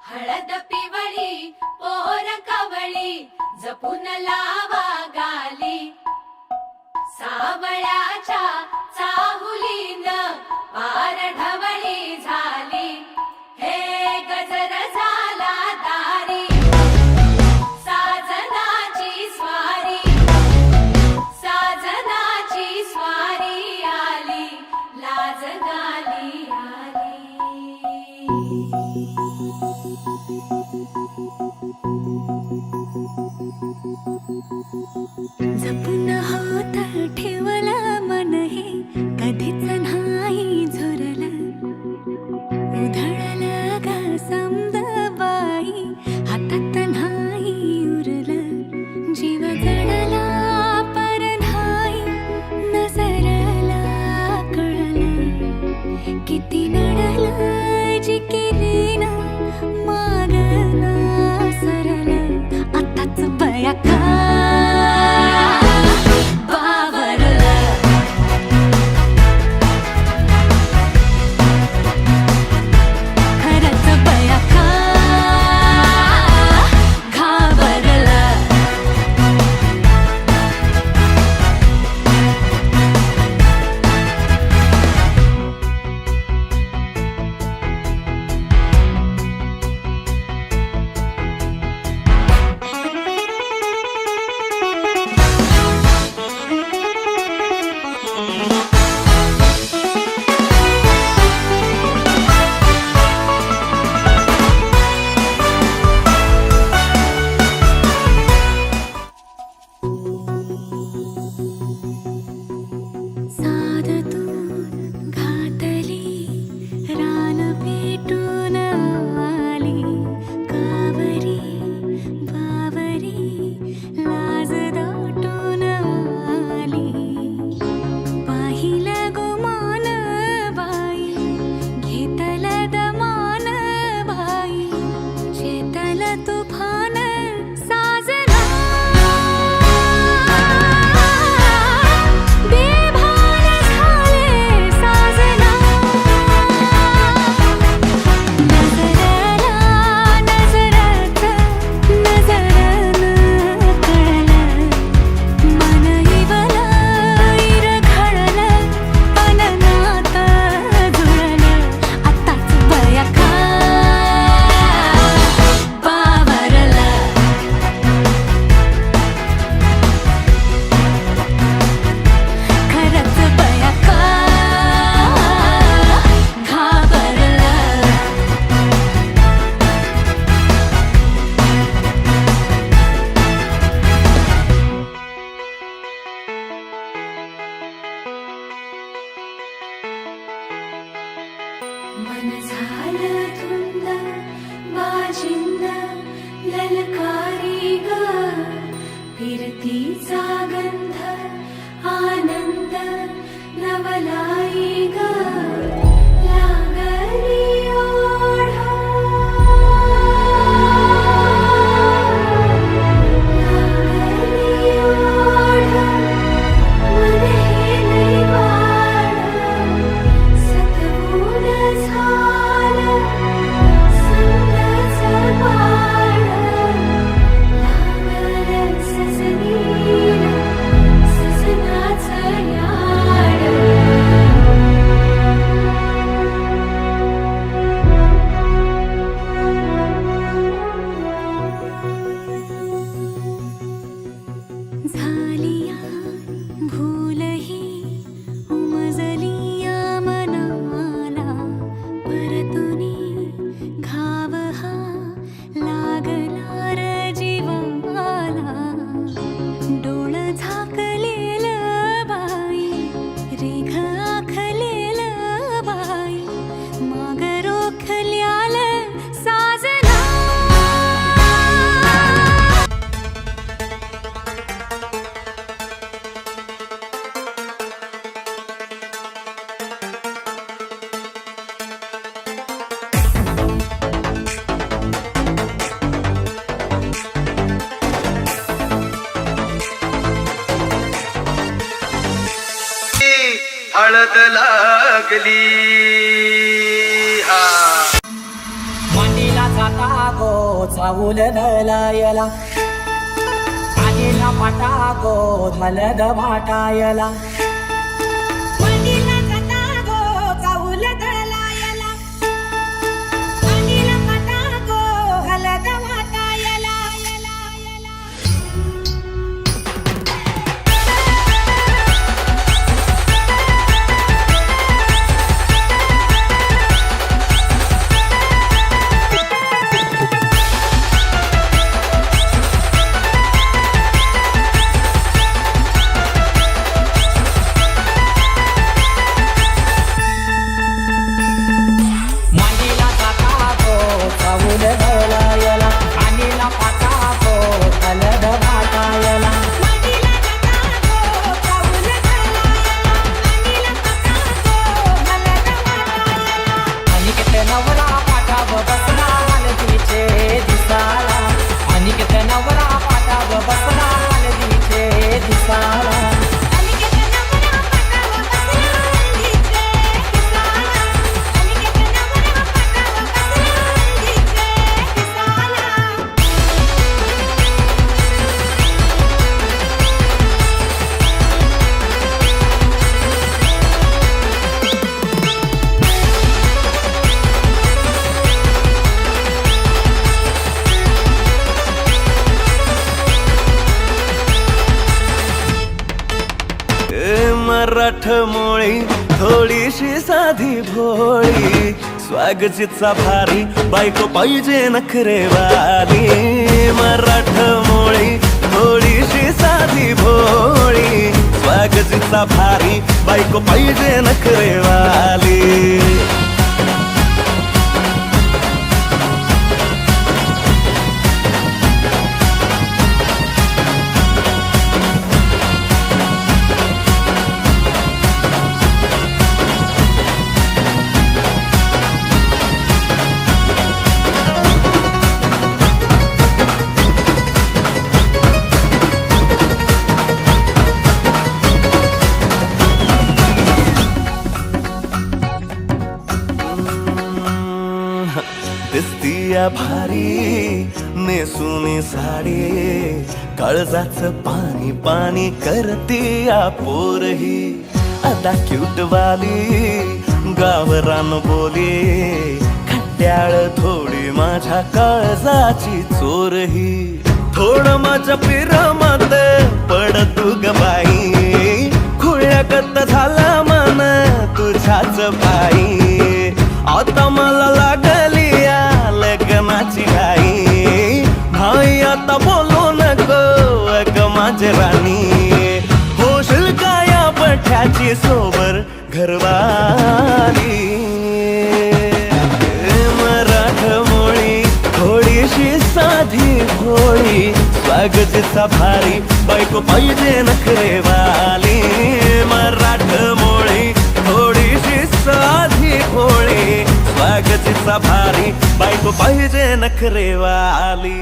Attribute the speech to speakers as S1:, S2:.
S1: हळद पिवळी पोर कवळी जपून लावा गाली सावळ्याच्या चाहुलीन पार ढवळी झाली हे गजर झाला दारी साजनाची स्वारी आली लाज गाली आली
S2: जपून होत ठेवलं मन हे कधीच नाही झुरलं उधळलं ग समद बाई हातात नाही उरलं जीव जडला पर नाही नजरला कळलं किती नडलं जी केली ना मागना सरलं आताच बया का
S1: मन झालं धुंद वाजिंद ललकारी ग फिरतीचा गंध आनंद नवलाई ग लागली ओढ लागली ओढ मन हे लई वाढ सतगुण झालं समजाचं बाळ लागलं सजनीला सजनाचं याड
S2: झालिया भूलही उमजलिया मनाला परतुनी घाव हा लागला र जीवाला डोळ झाकलेलं बाई रेघ आखलेलं बाई माग रोखल्यालं साजना
S3: हळद लागली हा
S4: मांडीला
S3: जाता गो चावूल लायला आलेला पाटा गो मलद वाटायला
S2: पाणीला जाता गो चावूल दळायला पाणीला पाटा गो हलद वाटायला
S3: मांडीला जाता गो चावूल लायला आलेला पाटा गो मलद वाटायला
S2: पाणीला जाता गो चावूल दळायला पाणीला पाटा गो हलद वाटायला
S3: अनिकेत नवरा पाटाव बसला हलदीचे दिसाला अनिकेत नवरा पाटाव बसला हलदीचे दिसाला
S2: अनिकेत नवरा पाटाव बसला हळदीचे दिसाला अनिकेत नवरा पाटाव बसला हळदीचे दिसाला
S4: मराठमोळी थोडीशी साधी भोळी स्वागतीचा भारी बायको पाहिजे नखरेवाली मराठमोळी थोडीशी साधी भोळी स्वागतीचा भारी बायको पाहिजे नखरेवाली दिसतीया भारी नेसुनी साडी काळजाच पाणी पाणी करतीया पोरही अदा क्यूट वाली गावरान बोली खट्याळ थोडी माझ्या काळजाची चोरही थोडं माझ्या पिरामात पड तू ग बाई खुळ्यागत झाला मन तुझ्याच बाई आता मला लागली या लग्नाची घाई भाई आता बोलू नको अग माझी राणी होशील का या पठ्याची सोबर घरवाली मराठमोळी थोडीशी साधी भोळी स्वागतीचा भारी बायको पाहिजे नखरेवाली मराठमोळी थोडीशी साधी भोळी स्वागतीचा भारी बायको पाहिजे नखरेवाली